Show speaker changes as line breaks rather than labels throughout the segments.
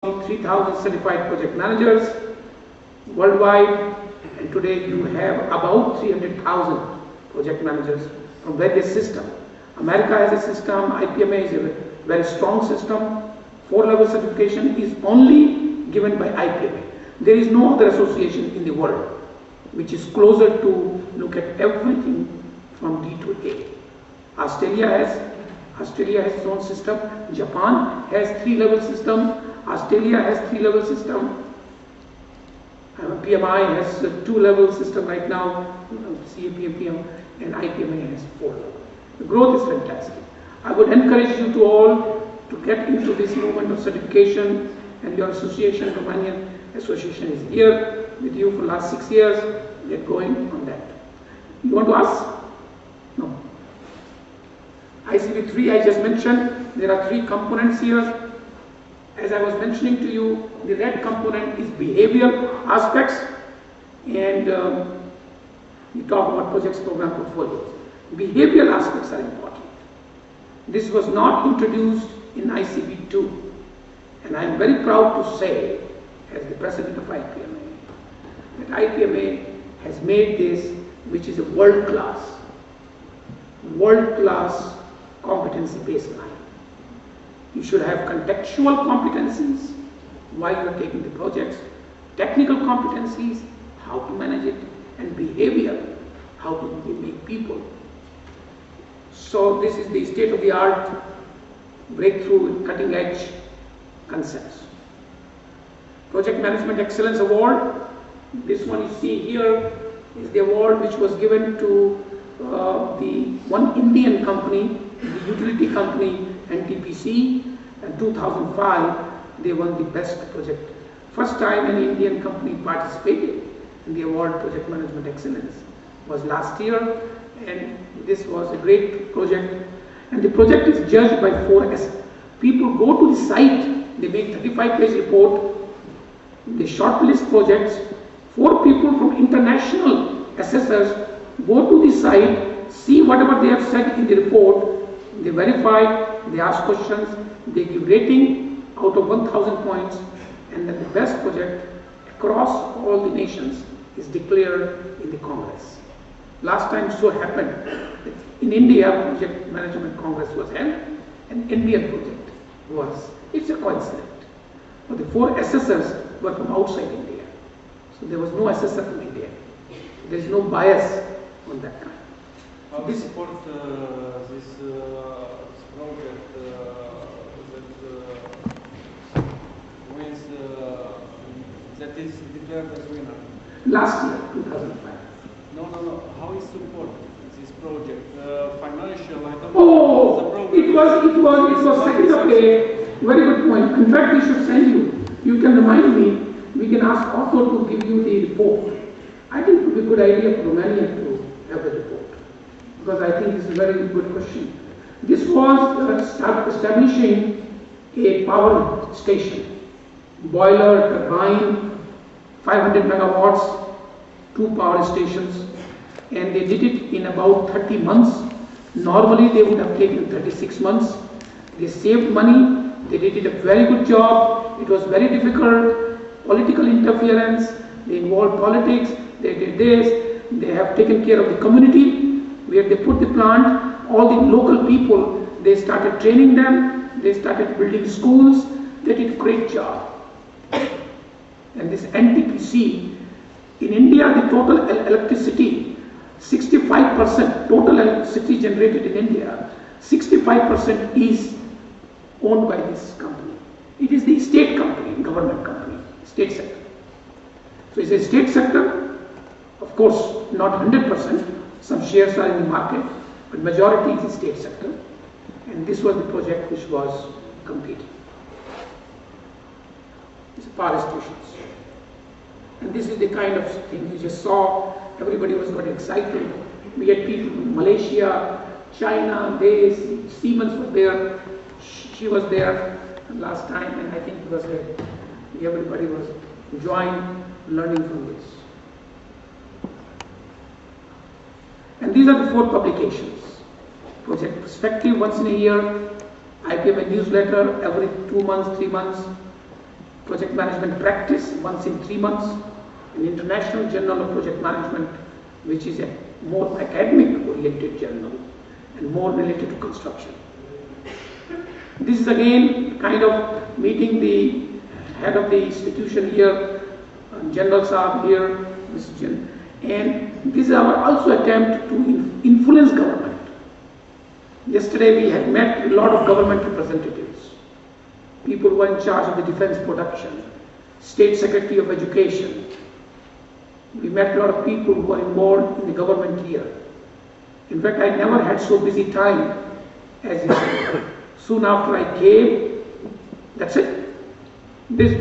3,000 certified project managers worldwide, and today you have about 300,000 project managers from various systems. America has a system, IPMA is a very strong system. 4-level certification is only given by IPMA. There is no other association in the world which is closer to look at everything from D to A. Australia has its own system. Japan has 3-level system. Australia has 3-level system. PMI has a 2-level system right now. CAPM and IPMA has 4-level. The growth is fantastic. I would encourage you to all to get into this movement of certification, and your association, Romanian Association, is here with you for the last 6 years. Get going on that. You want to ask? No. ICB 3 I just mentioned. There are 3 components here. As I was mentioning to you, the red component is behavioral aspects, and we talk about projects, program, portfolios. Behavioral aspects are important. This was not introduced in ICB 2, and I am very proud to say, as the president of IPMA, that IPMA has made this, which is a world-class competency baseline. You should have contextual competencies while you are taking the projects, technical competencies, how to manage it, and behavior, how to make people. So this is the state-of-the-art breakthrough, cutting-edge concepts. Project Management Excellence Award. This one you see here is the award which was given to the one Indian company, the utility company NTPC. In 2005, they won the best project. First time an Indian company participated in the award Project Management Excellence was last year, and this was a great project. And the project is judged by 4S. People go to the site, they make 35-page report, they shortlist projects. 4 people from international assessors go to the site, see whatever they have said in the report, they verify, they ask questions, they give rating out of 1,000 points, and then the best project across all the nations is declared in the Congress. Last time so happened that in India, Project Management Congress was held, and Indian project was. It's a coincidence. But the 4 assessors were from outside India. So there was no assessor from India. There is no bias on that kind.
How do you support this project that is declared as winner?
Last year, 2005.
No. How is support this project? Financial, I don't know.
Oh, it was second. Okay, very good point. In fact, we should send you. You can remind me. We can ask Otto to give you the report. I think it would be a good idea for Romania to have the report, because I think this is a very good question. This was establishing a power station, boiler, turbine, 500 megawatts, 2 power stations, and they did it in about 30 months. Normally they would have taken 36 months. They saved money, they did a very good job. It was very difficult, political interference, they involved politics, they did this, they have taken care of the community where they put the plant. All the local people, they started training them, they started building schools, they did a great job. And this NTPC, in India, the total electricity, 65%, total electricity generated in India, 65% is owned by this company. It is the state company, government company, state sector. So it's a state sector, of course, not 100%, some shares are in the market, but majority is the state sector. And this was the project which was completed. It's power stations. And this is the kind of thing you just saw. Everybody was got excited. We had people from Malaysia, China, Siemens was there. She was there last time, and I think it was everybody was enjoying learning from this. And these are the 4 publications. Project Perspective once in a year, IPMA newsletter every 2 months, 3 months, project management practice once in 3 months, an international journal of project management, which is a more academic oriented journal and more related to construction. This is again kind of meeting the head of the institution here, General Saab here, Mr. Jain, and this is our also attempt to influence government. Yesterday we had met a lot of government representatives, people who are in charge of the defense production, State Secretary of Education. We met a lot of people who are involved in the government here. In fact, I never had so busy time as yesterday. Soon after I came, that's it. This,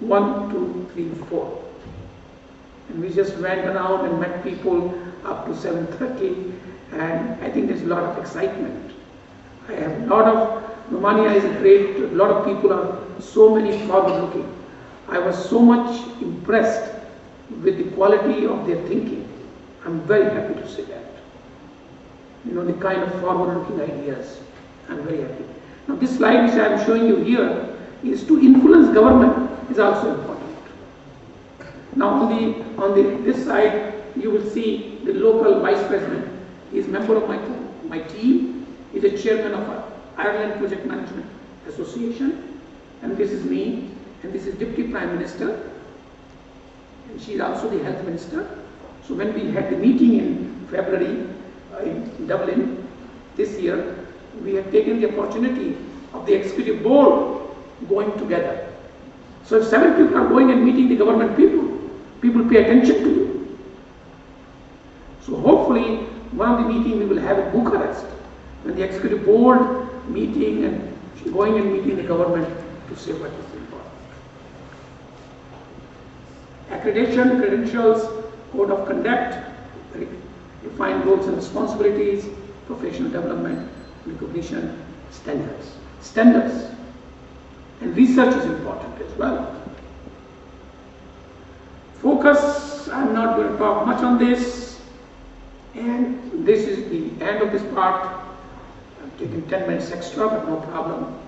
1, 2, 3, 4. And we just went around and met people up to 7:30, and I think there's a lot of excitement. I have a lot of, Romania is a lot of people are so many forward looking. I was so much impressed with the quality of their thinking. I'm very happy to say that. You know, the kind of forward looking ideas. I'm very happy. Now this slide which I am showing you here is to influence government is also important. Now on this side you will see the local vice president. He is a member of my team. He is a chairman of Ireland Project Management Association, and this is me, and this is Deputy Prime Minister, and she is also the health minister. So when we had the meeting in February in Dublin this year, we have taken the opportunity of the executive board going together. So if 7 people are going and meeting the government people pay attention to you. So hopefully one of the meetings we will have in Bucharest, when the executive board meeting and going and meeting the government to say what is important. Accreditation, credentials, code of conduct, defined roles and responsibilities, professional development, recognition, standards. And research is important as well. Focus, I'm not going to talk much on this. And this is the end of this part. I've taken 10 minutes extra, but no problem.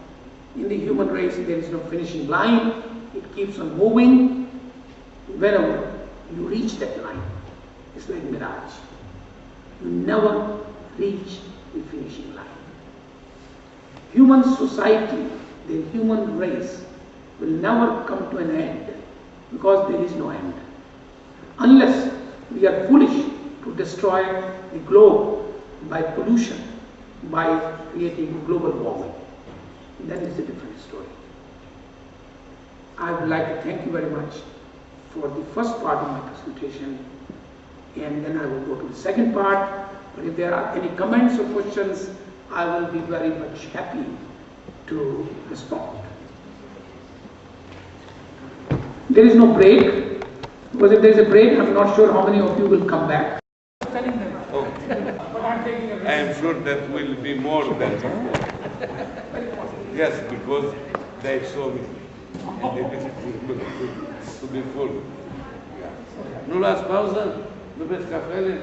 In the human race, there is no finishing line. It keeps on moving. Whenever you reach that line, it's like mirage. You never reach the finishing line. Human society, the human race, will never come to an end because there is no end. Unless we are foolish to destroy the globe by pollution, by creating global warming. Then it's a different story. I would like to thank you very much for the first part of my presentation, and then I will go to the second part. But if there are any comments or questions, I will be very much happy to respond. There is no break, because if there is a break, I'm not sure how many of you will come back.
Oh. I am sure that will be more than before. Yes, because they saw me. And they wanted to be full. Nu luați pauză? Nu beți cafele?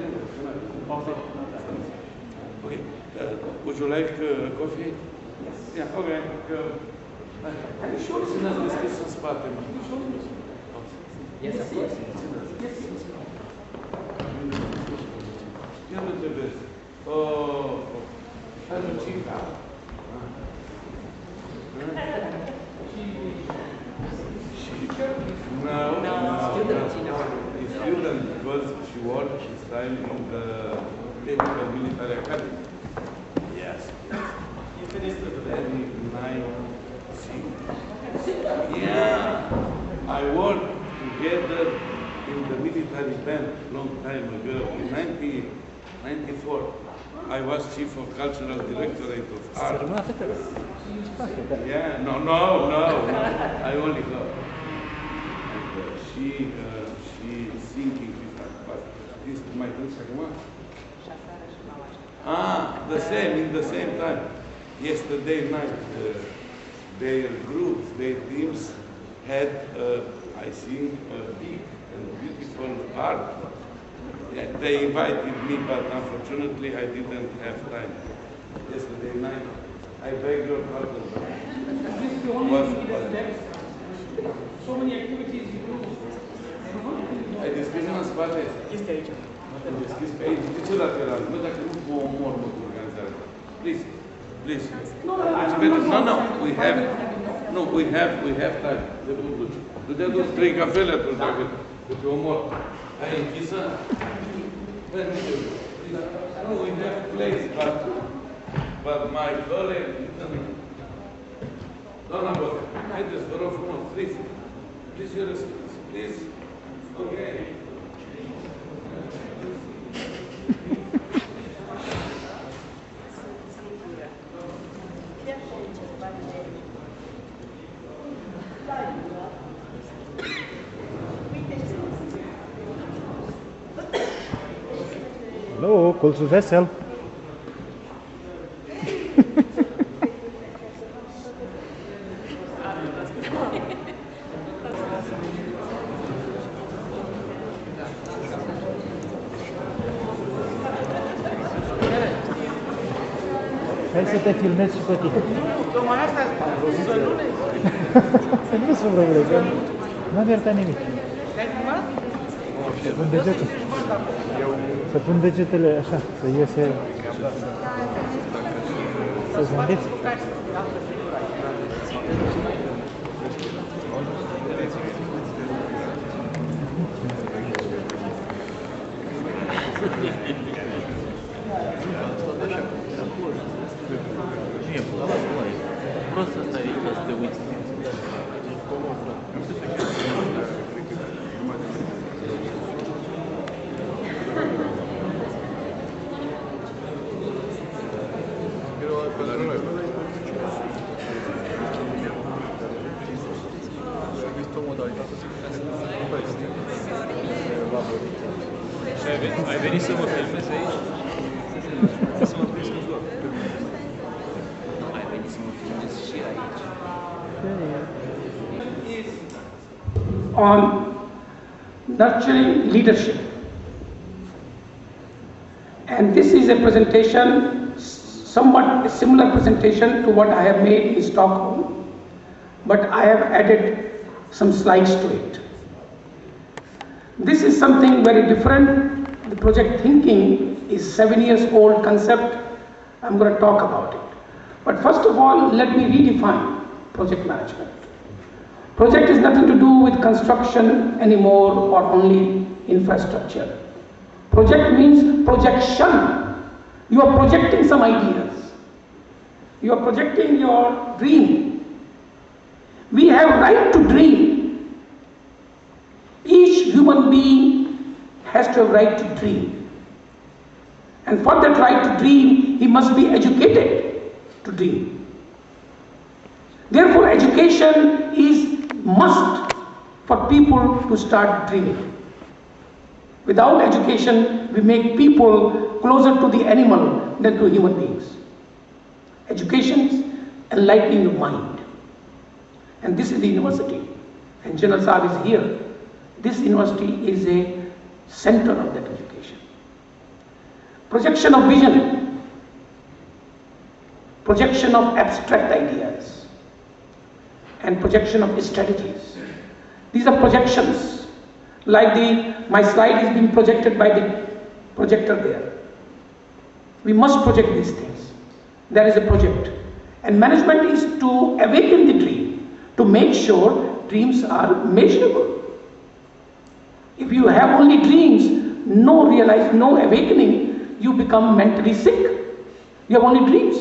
Okay. Would you like coffee? Yes. Yeah, okay.
Are you sure?
Țineți deschis în spate.
Yes, yes.
Eu nu te vezi. Hai nu cinca. No. Student, because she worked this time in the Technical Military Academy. Yes. You finished the 9C. Yeah. I worked together in the military band long time ago, in 1994. I was chief of cultural directorate of art. Yeah, no. I only got. And she thinking with her, but this my second one. The same, in the same time. Yesterday night, their groups, their teams had, I think, a big and beautiful art. Yeah, they invited me, but unfortunately I didn't have time. Yesterday night, I beg your pardon.
This is the only meeting that's next. so many activities you do.
Ai deschis în spate.
Este aici.
Ai deschis pe aici. De ce lateral? Nu, dacă nu vă omor mult organizarea. Please, please.
No,
No, we have time. Tu te-ai dus 3 cafele atunci dacă te omor. Ai închisă? No, we have place, but my colleague, doamna Bătă, haideți, vă rog frumos, please, your response, please, okay.
Hello, colțul vesel. Hai să te filmezi și pe tine.
Tocmai asta să nu ne...
Să nu sunt probleme, că nu am iertat nimic.
Te-ai filmat?
Să pun degetul. Să pun degetele așa, să iese... Să zâmbiți.
Просто стоит, să te uiți. Ai venit să mă filmezi aici? Să mă prins în joc. Nu, ai venit să mă filmezi și aici.
On nurturing leadership. And this is a presentation, somewhat a similar presentation to what I have made in Stockholm, but I have added some slides to it. This is something very different. The project thinking is 7 years old concept. I'm going to talk about it. But first of all, let me redefine project management. Project is nothing to do with construction anymore or only infrastructure. Project means projection. You are projecting some ideas. You are projecting your dream. We have right to dream. Each human being has to have right to dream. And for that right to dream, he must be educated to dream. Therefore, education is must for people to start dreaming. Without education, we make people closer to the animal than to human beings. Education is enlightening your mind. And this is the university. And General Saab is here. This university is a center of that education. Projection of vision. Projection of abstract ideas. And projection of strategies. These are projections. Like my slide is being projected by the projector there. We must project these things. There is a project. And management is to awaken the dream, to make sure dreams are measurable. If you have only dreams, no awakening, you become mentally sick. You have only dreams.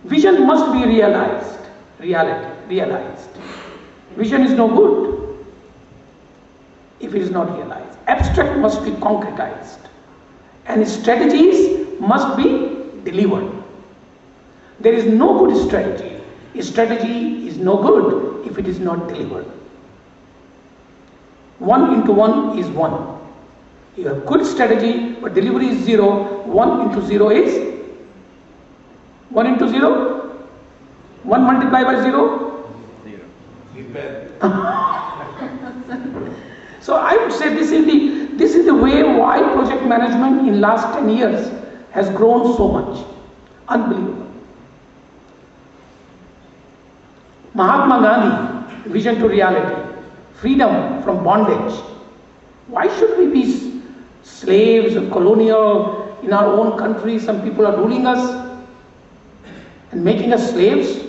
Vision must be realized. Vision is no good if it is not realized. Abstract must be concretized. And strategies must be delivered. There is no good strategy. A strategy is no good if it is not delivered. 1 into 1 is 1. You have good strategy, but delivery is 0. 1 into 0 is 1 into 0? 1 multiplied by 0? So I would say this is the way why project management in last 10 years has grown so much. Unbelievable. Mahatma Gandhi vision to reality, freedom from bondage. Why should we be slaves or colonial in our own country? Some people are ruling us and making us slaves.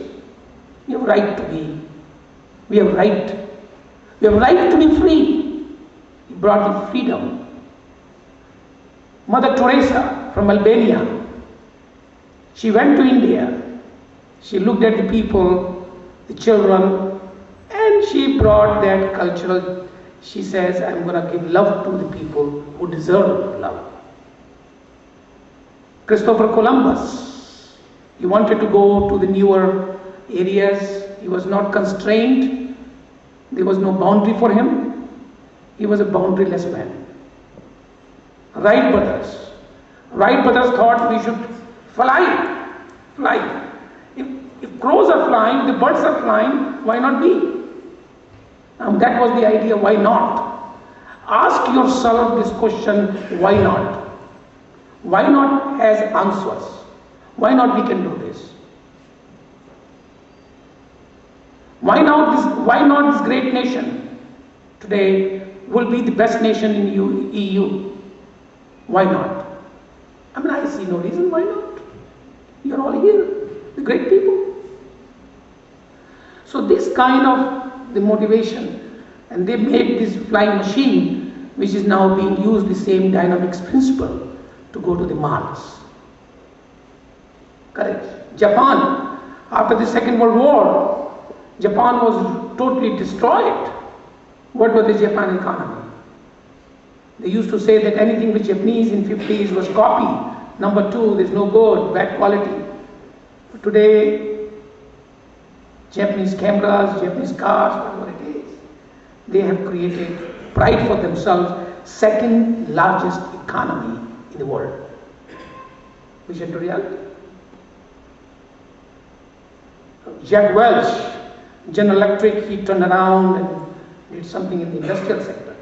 We have right to be. We have right. We have right to be free. He brought the freedom. Mother Teresa from Albania, she went to India. She looked at the people, the children, and she brought that cultural. She says, I'm going to give love to the people who deserve love. Christopher Columbus, he wanted to go to the newer areas. He was not constrained. There was no boundary for him. He was a boundaryless man. Wright brothers. Wright brothers thought we should fly. Fly. If crows are flying, the birds are flying, why not we? That was the idea, why not? Ask yourself this question, why not? Why not has answers. Why not we can do this? Why not this great nation today will be the best nation in EU? Why not? I see no reason why not. You're all here, the great people. So this kind of the motivation, and they made this flying machine, which is now being used, the same dynamics principle, to go to the Mars. Correct. Japan, after the Second World War, Japan was totally destroyed. What was the Japan economy? They used to say that anything which Japanese in 50s was copy. Number two, there's no good, bad quality. But today, Japanese cameras, Japanese cars, whatever it is, they have created pride for themselves, second largest economy in the world. Vision to reality. Jack Welch, General Electric, he turned around and did something in the industrial sector.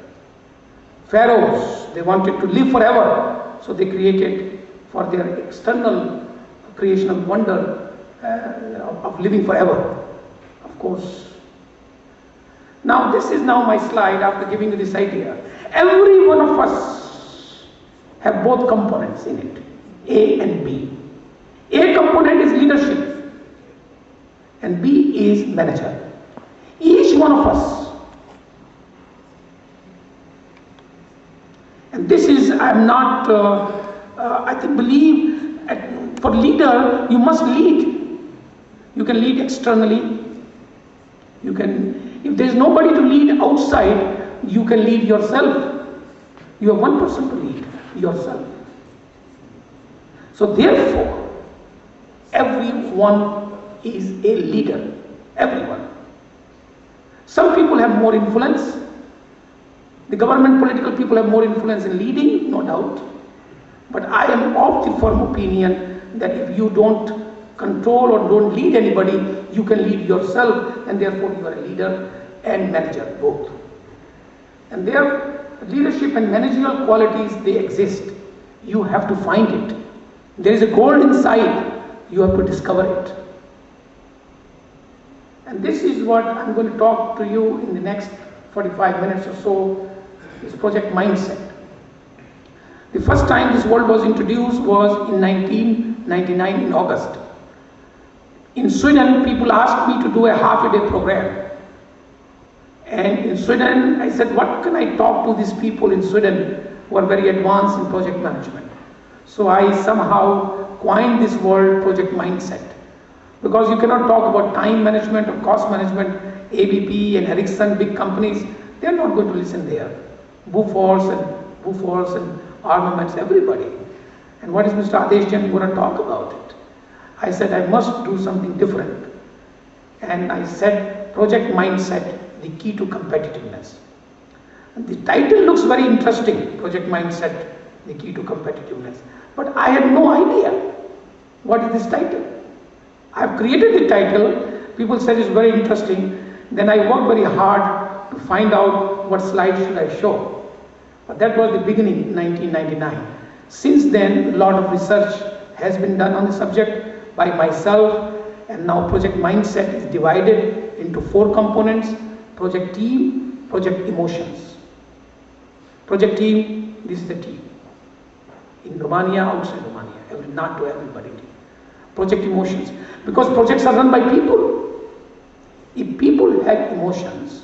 Pharaohs, they wanted to live forever, so they created for their external creation of wonder of living forever. Of course. Now this is now my slide after giving you this idea. Every one of us have both components in it, A and B. A component is leadership and B is manager. Each one of us, and this is, I'm not, I believe for leader, you must lead. You can lead externally. You can, if there's nobody to lead outside, you can lead yourself. You have one person to lead, yourself. So therefore, everyone is a leader. Everyone. Some people have more influence. The government, political people have more influence in leading, no doubt. But I am of the firm opinion that if you don't control or don't lead anybody, you can lead yourself, and therefore you are a leader and manager, both. And their leadership and managerial qualities, they exist. You have to find it. There is a gold inside. You have to discover it. And this is what I'm going to talk to you in the next 45 minutes or so, is project mindset. The first time this word was introduced was in 1999 in August. In Sweden, people asked me to do a half-a-day program. And in Sweden, I said, what can I talk to these people in Sweden who are very advanced in project management? So I somehow coined this word project mindset. Because you cannot talk about time management or cost management. ABP and Ericsson, big companies, they're not going to listen there. Bofors and armaments, everybody. And what is Mr. Adesh Jain going to talk about it? I said I must do something different. And I said project mindset, the key to competitiveness. And the title looks very interesting, project mindset, the key to competitiveness. But I had no idea what is this title. I have created the title, people said it's very interesting. Then I worked very hard to find out what slide should I show. But that was the beginning in 1999. Since then, a lot of research has been done on the subject by myself, and now project mindset is divided into 4 components: project team, project emotions. Project team, this is the team. In Romania, outside Romania, not to everybody. Project emotions, because projects are run by people. If people have emotions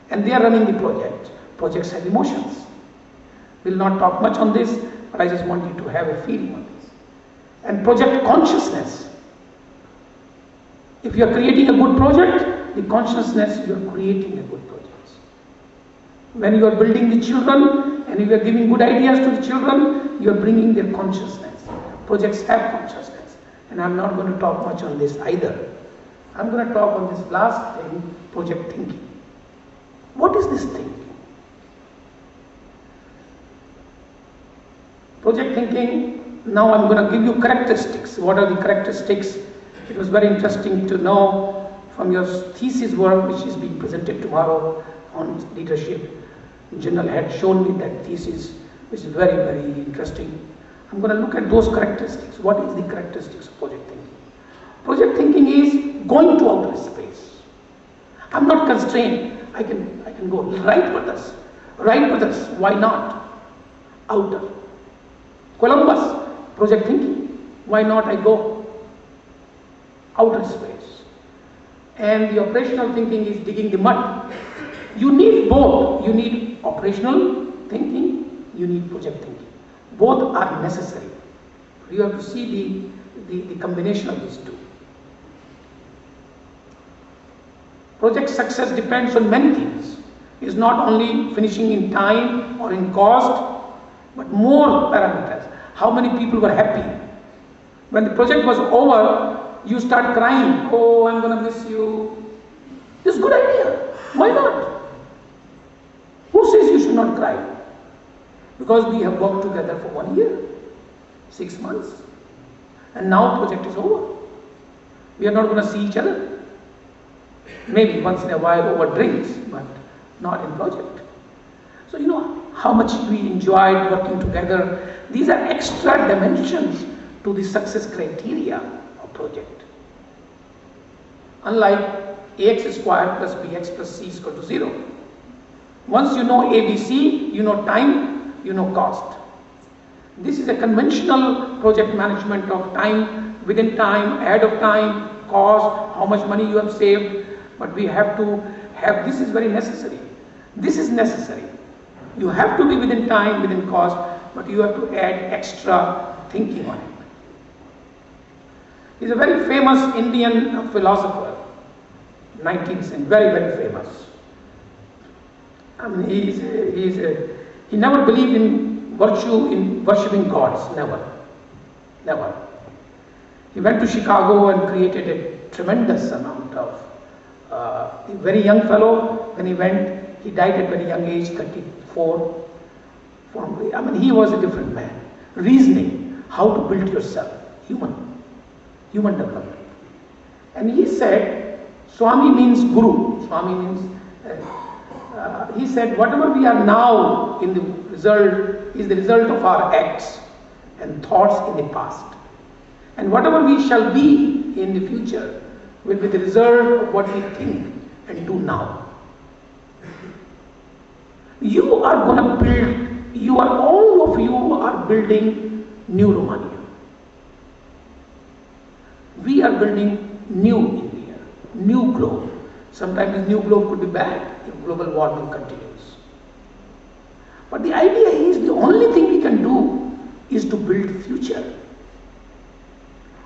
and they are running the project, projects have emotions. We'll not talk much on this, but I just want you to have a feeling on this. And project consciousness. If you are creating a good project, the consciousness, you are creating a good project. When you are building the children and you are giving good ideas to the children, you are bringing their consciousness. Projects have consciousness. And I'm not going to talk much on this either. I'm going to talk on this last thing, project thinking. What is this thinking? Project thinking, now I'm going to give you characteristics. What are the characteristics? It was very interesting to know from your thesis work, which is being presented tomorrow on leadership. General had shown me that thesis, which is very, very interesting. I'm going to look at those characteristics. What is the characteristics of project thinking? Project thinking is going to outer space. I'm not constrained. I can go right with us. Right with us. Why not? Outer. Columbus, project thinking. Why not I go outer space? And the operational thinking is digging the mud. You need both. You need operational thinking, you need project thinking. Both are necessary. You have to see the combination of these two. Project success depends on many things. It's not only finishing in time or in cost, but more parameters. How many people were happy? When the project was over, you start crying. Oh, I'm going to miss you. This is a good idea. Why not? Who says you should not cry? Because we have worked together for 1 year, 6 months, and now project is over. We are not going to see each other. Maybe once in a while over drinks, but not in project. So you know how much we enjoyed working together. These are extra dimensions to the success criteria of project. Unlike ax squared plus bx plus c is equal to 0. Once you know ABC, you know time, you know cost. This is a conventional project management of time, within time, ahead of time, cost, how much money you have saved. But we have to have, this is very necessary. This is necessary. You have to be within time, within cost, but you have to add extra thinking on it. He's a very famous Indian philosopher, 19th century, very, very famous. I mean, he never believed in virtue, in worshipping gods, never. He went to Chicago and created a tremendous amount of, a very young fellow, when he went, he died at very young age, 34. I mean, he was a different man. Reasoning, how to build yourself, human development. And he said, Swami means guru, Swami means, he said, whatever we are now in the result is the result of our acts and thoughts in the past. And whatever we shall be in the future will be the result of what we think and do now. You are going to build, all of you are building new Romania. We are building new India, new globe. Sometimes new globe could be bad if global warming continues. But the idea is the only thing we can do is to build future.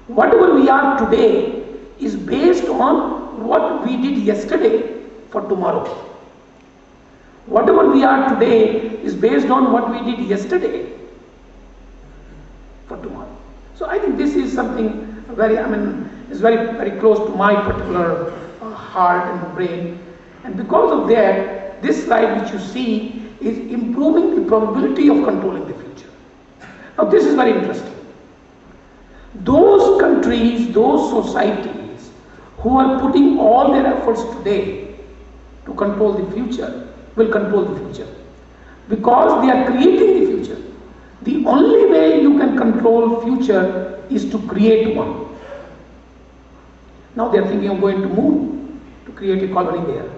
Whatever we are today is based on what we did yesterday for tomorrow. Whatever we are today is based on what we did yesterday for tomorrow. So I think this is something very, is very, very close to my particular heart and brain. And because of that, this slide which you see is improving the probability of controlling the future. Now this is very interesting. Those countries, those societies who are putting all their efforts today to control the future will control the future, because they are creating the future. The only way you can control future is to create one. Now they are thinking of going to moon to create a colony there.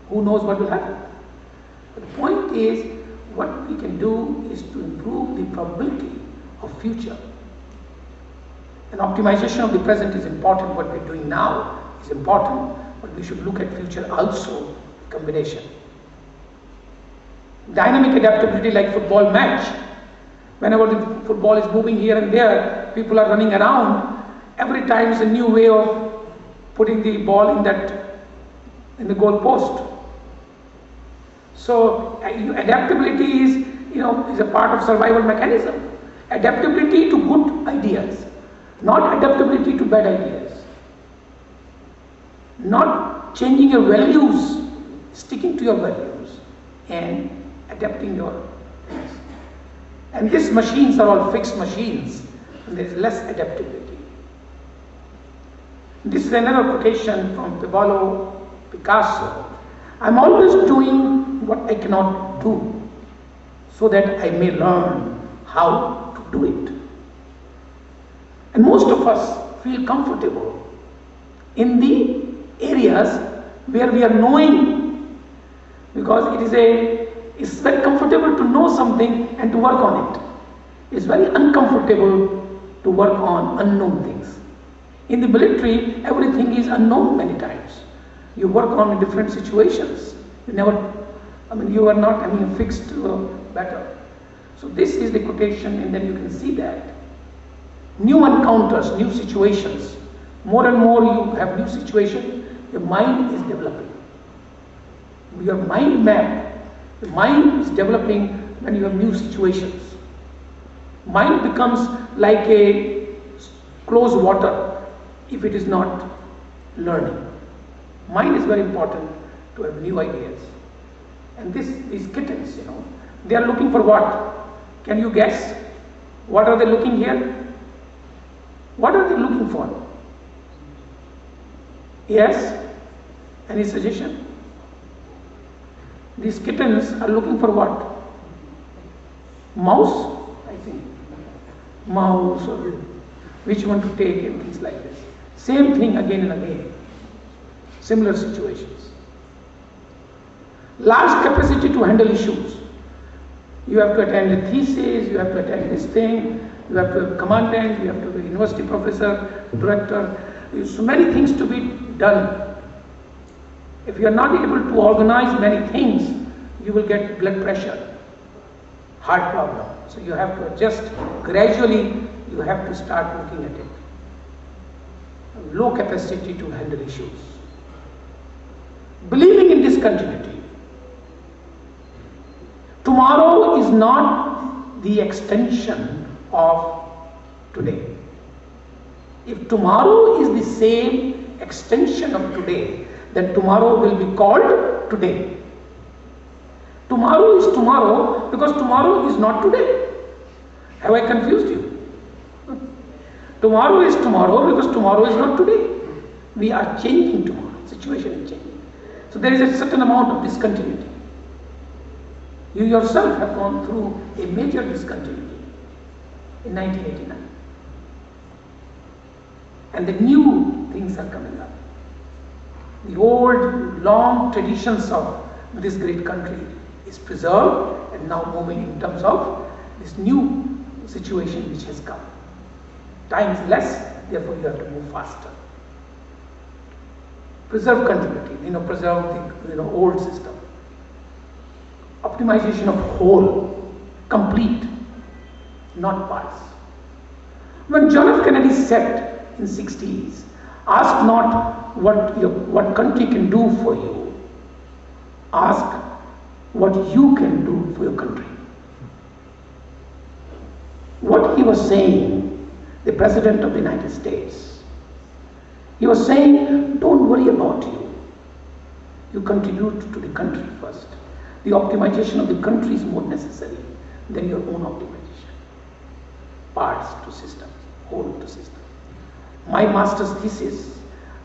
Who knows what will happen? But the point is, what we can do is to improve the probability of future. And optimization of the present is important. What we're doing now is important, but we should look at future also, combination. Dynamic adaptability like football match. Whenever the football is moving here and there, people are running around. Every time is a new way of putting the ball in the goal post. So adaptability is a part of survival mechanism. Adaptability to good ideas, not adaptability to bad ideas. Not changing your values, sticking to your values and adapting your things. And these machines are all fixed machines, and there is less adaptability. This is another quotation from Picasso. I'm always doing what I cannot do, so that I may learn how to do it. And most of us feel comfortable in the areas where we are knowing, because it's very comfortable to know something and to work on it. It's very uncomfortable to work on unknown things. In the military, everything is unknown many times. You work on different situations. You are not having a fixed battle. So this is the quotation, and then you can see that. New encounters, new situations. More and more you have new situations, your mind is developing. Your mind map, the mind is developing when you have new situations. Mind becomes like a closed water if it is not learning. Mind is very important to have new ideas. And these kittens, they are looking for what? Can you guess? What are they looking here? What are they looking for? Yes? Any suggestion? These kittens are looking for what? Mouse? I think. Mouse, or which one to take, and things like this. Same thing again and again. Similar situations. Large capacity to handle issues. You have to attend a thesis, you have to attend this thing, you have to have a commandant, you have to be a university professor, director. There's so many things to be done. If you are not able to organize many things, you will get blood pressure, heart problem. So you have to adjust gradually, you have to start looking at it. Low capacity to handle issues. Believing in discontinuity. Tomorrow is not the extension of today. If tomorrow is the same extension of today, then tomorrow will be called today. Tomorrow is tomorrow because tomorrow is not today. Have I confused you? Tomorrow is tomorrow because tomorrow is not today. We are changing tomorrow. Situation is changing. So there is a certain amount of discontinuity. You yourself have gone through a major discontinuity in 1989. And the new things are coming up. The old, long traditions of this great country is preserved and now moving in terms of this new situation which has come. Time is less, therefore you have to move faster. Preserve continuity, preserve the old system. Optimization of whole, complete, not parts. When John F. Kennedy said in 60s, ask not what country can do for you, ask what you can do for your country. What he was saying, the President of the United States, he was saying, don't worry about you. You contribute to the country first. The optimization of the country is more necessary than your own optimization. Parts to system, whole to system. My master's thesis,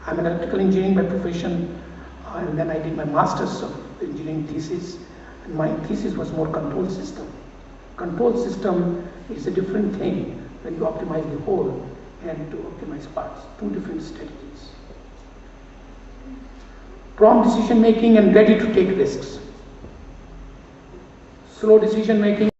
I'm an electrical engineering by profession, and then I did my master's of engineering thesis, and my thesis was more control system. Control system is a different thing when you optimize the whole and to optimize parts, two different strategies. prompt decision making and ready to take risks. Slow decision making